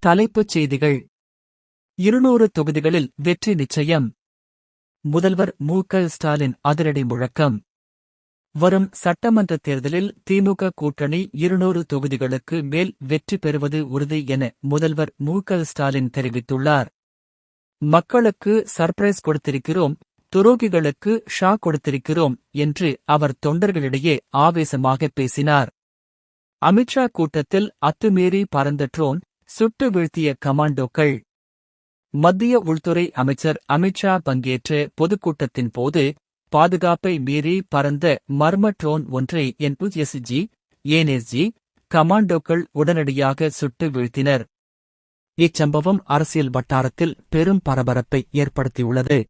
தலைப்புச் செய்திகள் 200 தொகுதிகளில் வெற்றி நிச்சயம். முதல்வர் மு.க. ஸ்டாலின் அதிரடி முழக்கம். வரும் சட்டமன்றத் தேர்தலில் திமுக கூட்டணி 200 தொகுதிகளுக்கு மேல் வெற்றி பெறுவது உறுதி என முதல்வர் மு.க. ஸ்டாலின் தெரிவித்துள்ளார். மக்களுக்கு சர்ப்ரைஸ் கொடுத்திருக்கிறோம், துரோகிகளுக்கு ஷாக் கொடுத்திருக்கிறோம் என்று அவர் தொண்டர்களிடையே ஆவேசமாக பேசினார். அமித்ஷா கூட்டத்தில் அத்துமீறி பறந்த ட்ரோன், சுட்டு வீழ்த்திய கமாண்டோக்கள். மத்திய உள்துறை அமைச்சர் அமித்ஷா பங்கேற்ற பொதுக்கூட்டத்தின் போது பாதுகாப்பை மீறி பறந்த மர்ம ட்ரோன் ஒன்றை என்எஸ்ஜி, ஏஎன்எஸ்ஜி கமாண்டோக்கள் உடனடியாக சுட்டு வீழ்த்தினர். இச்சம்பவம் அரசியல் வட்டாரத்தில் பெரும் பரபரப்பை ஏற்படுத்தியுள்ளது.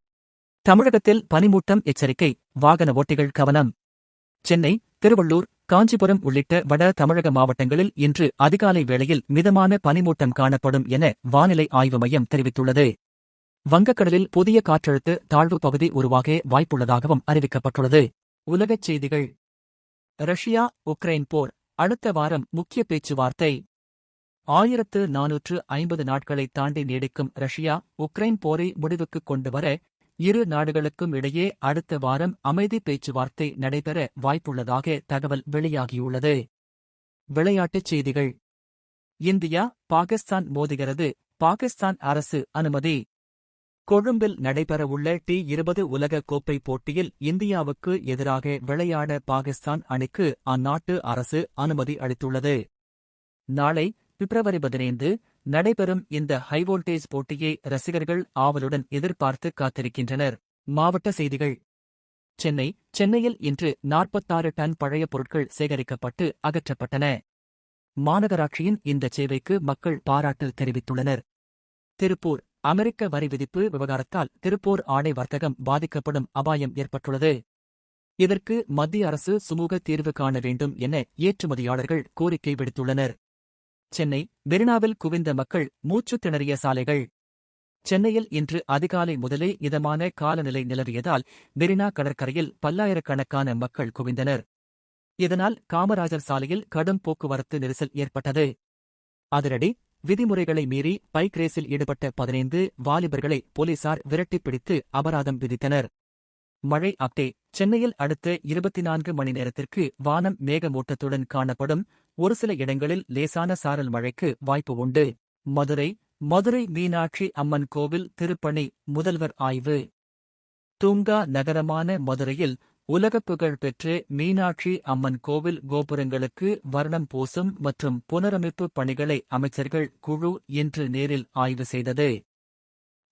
தமிழகத்தில் பனிமூட்டம் எச்சரிக்கை, வாகன ஓட்டிகள் கவனம். சென்னை, திருவள்ளூர், காஞ்சிபுரம் உள்ளிட்ட வட தமிழக மாவட்டங்களில் இன்று அதிகாலை வேளையில் மிதமான பனிமூட்டம் காணப்படும் என வானிலை ஆய்வு மையம் தெரிவித்துள்ளது. வங்கக்கடலில் புதிய காற்றழுத்த தாழ்வு பகுதி உருவாக வாய்ப்புள்ளதாகவும் அறிவிக்கப்பட்டுள்ளது. உலகச் செய்திகள். ரஷ்யா உக்ரைன் போர் அடுத்த வாரம் முக்கிய பேச்சுவார்த்தை. 1450 நாட்களை தாண்டி நீடிக்கும் ரஷ்யா உக்ரைன் போரை முடிவுக்குக் கொண்டுவர இரு நாடுகளுக்கும் இடையே அடுத்த வாரம் அமைதி பேச்சுவார்த்தை நடைபெற வாய்ப்புள்ளதாக தகவல் வெளியாகியுள்ளது. விளையாட்டுச் செய்திகள். இந்தியா பாகிஸ்தான் மோதுகிறது, பாகிஸ்தான் அரசு அனுமதி. கொழும்பில் நடைபெறவுள்ள T20 உலக கோப்பை போட்டியில் இந்தியாவுக்கு எதிராக விளையாட பாகிஸ்தான் அணிக்கு அந்நாட்டு அரசு அனுமதி அளித்துள்ளது. நாளை பிப்ரவரி 15 நடைபெறும் இந்த ஹைவோல்டேஜ் போட்டியை ரசிகர்கள் ஆவலுடன் எதிர்பார்த்து காத்திருக்கின்றனர். மாவட்ட செய்திகள். சென்னையில் இன்று 46 டன் பழைய பொருட்கள் சேகரிக்கப்பட்டு அகற்றப்பட்டன. மாநகராட்சியின் இந்த சேவைக்கு மக்கள் பாராட்டு தெரிவித்துள்ளனர். திருப்பூர் அமெரிக்க வரி விதிப்பு விவகாரத்தால் திருப்பூர் ஆடை வர்த்தகம் பாதிக்கப்படும் அபாயம் ஏற்பட்டுள்ளது. இதற்கு மத்திய அரசு சுமூக தீர்வு காண வேண்டும் என ஏற்றுமதியாளர்கள் கோரிக்கை விடுத்துள்ளனர். சென்னை மெரினாவில் குவிந்த மக்கள், மூச்சுத் திணறிய சாலைகள். சென்னையில் இன்று அதிகாலை முதலே இதமான காலநிலை நிலவியதால் மெரினா கடற்கரையில் பல்லாயிரக்கணக்கான மக்கள் குவிந்தனர். இதனால் காமராஜர் சாலையில் கடும் போக்குவரத்து நெரிசல் ஏற்பட்டது. அதிரடி விதிமுறைகளை மீறி பைக் ரேஸில் ஈடுபட்ட 15 வாலிபர்களை போலீசார் விரட்டிப் பிடித்து அபராதம் விதித்தனர். மழை அப்டே. சென்னையில் அடுத்த 24 மணி நேரத்திற்கு வானம் மேகமூட்டத்துடன் காணப்படும். ஒரு சில இடங்களில் லேசான சாரல் மழைக்கு வாய்ப்பு உண்டு. மதுரை மீனாட்சி அம்மன் கோவில் திருப்பணி முதல்வர் ஆய்வு. தூங்கா நகரமான மதுரையில் உலகப்புகழ் பெற்ற மீனாட்சி அம்மன் கோவில் கோபுரங்களுக்கு வர்ணம் பூசும் மற்றும் புனரமைப்பு பணிகளை அமைச்சர்கள் குழு இன்று நேரில் ஆய்வு செய்தது.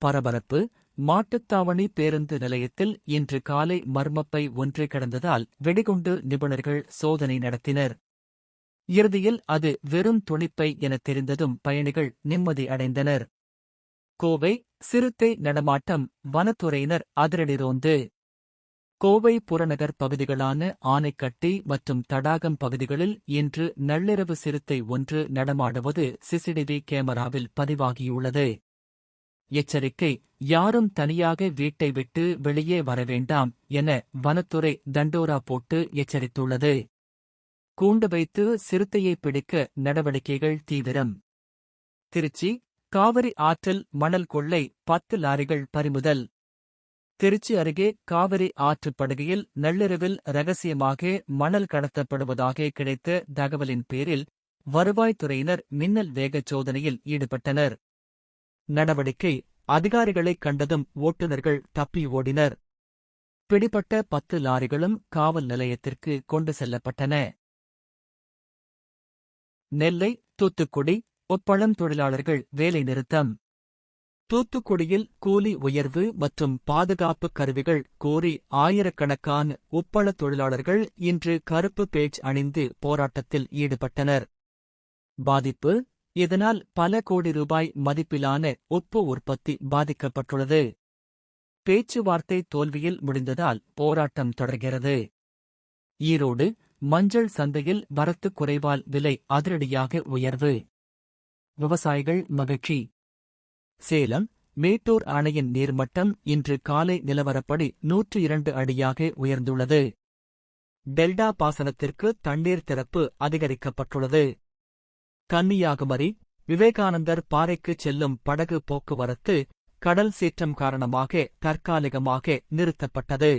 பரபரப்பு. மாட்டுத்தாவணி பேருந்து நிலையத்தில் இன்று காலை மர்மப்பை ஒன்று கிடந்ததால் வெடிகுண்டு நிபுணர்கள் சோதனை நடத்தினர். இறுதியில் அது வெறும் துணிப்பை என தெரிந்ததும் பயணிகள் நிம்மதி அடைந்தனர். கோவை சிறுத்தை நடமாட்டம், வனத்துறையினர் அதிரடி ரோந்து. கோவை புறநகர் பகுதிகளான ஆனைக்கட்டி மற்றும் தடாகம் பகுதிகளில் இன்று நள்ளிரவு சிறுத்தை ஒன்று நடமாடுவது சிசிடிவி கேமராவில் பதிவாகியுள்ளது. எச்சரிக்கை, யாரும் தனியாக வீட்டை விட்டு வெளியே வரவேண்டாம் என வனத்துறை தண்டோரா போட்டு எச்சரித்துள்ளது. கூண்டு வைத்து சிறுத்தையை பிடிக்க நடவடிக்கைகள் தீவிரம். திருச்சி காவிரி ஆற்றில் மணல் கொள்ளை, 10 லாரிகள் பறிமுதல். திருச்சி அருகே காவிரி ஆற்றுப் படுகையில் நள்ளிரவில் ரகசியமாக மணல் கடத்தப்படுவதாக கிடைத்த தகவலின் பேரில் வருவாய்த்துறையினர் மின்னல் வேகச் சோதனையில் ஈடுபட்டனர். நடவடிக்கை. அதிகாரிகளைக் கண்டதும் ஓட்டுநர்கள் தப்பி ஓடினர். பிடிபட்ட 10 லாரிகளும் காவல் நிலையத்திற்கு கொண்டு செல்லப்பட்டன. நெல்லை தூத்துக்குடி உப்பளம் தொழிலாளர்கள் வேலை நிறுத்தம். தூத்துக்குடியில் கூலி உயர்வு மற்றும் பாதுகாப்பு கருவிகள் கோரி ஆயிரக்கணக்கான உப்பளத் தொழிலாளர்கள் இன்று கருப்பு பேட்ஜ் அணிந்து போராட்டத்தில் ஈடுபட்டனர். பாதிப்பு. இதனால் பல கோடி ரூபாய் மதிப்பிலான உப்பு உற்பத்தி பாதிக்கப்பட்டுள்ளது. பேச்சுவார்த்தை தோல்வியில் முடிந்ததால் போராட்டம் தொடர்கிறது. ஈரோடு மஞ்சள் சந்தையில் வரத்து குறைவால் விலை அதிரடியாக உயர்வு. விவசாயிகள் மகிழ்ச்சி. சேலம் மேட்டூர் அணையின் நீர்மட்டம் இன்று காலை நிலவரப்படி 102 அடியாக உயர்ந்துள்ளது. டெல்டா பாசனத்திற்கு தண்ணீர் திறப்பு அதிகரிக்கப்பட்டுள்ளது. கன்னியாகுமரி விவேகானந்தர் பாறைக்குச் செல்லும் படகு போக்குவரத்து கடல் சீற்றம் காரணமாக தற்காலிகமாக நிறுத்தப்பட்டது.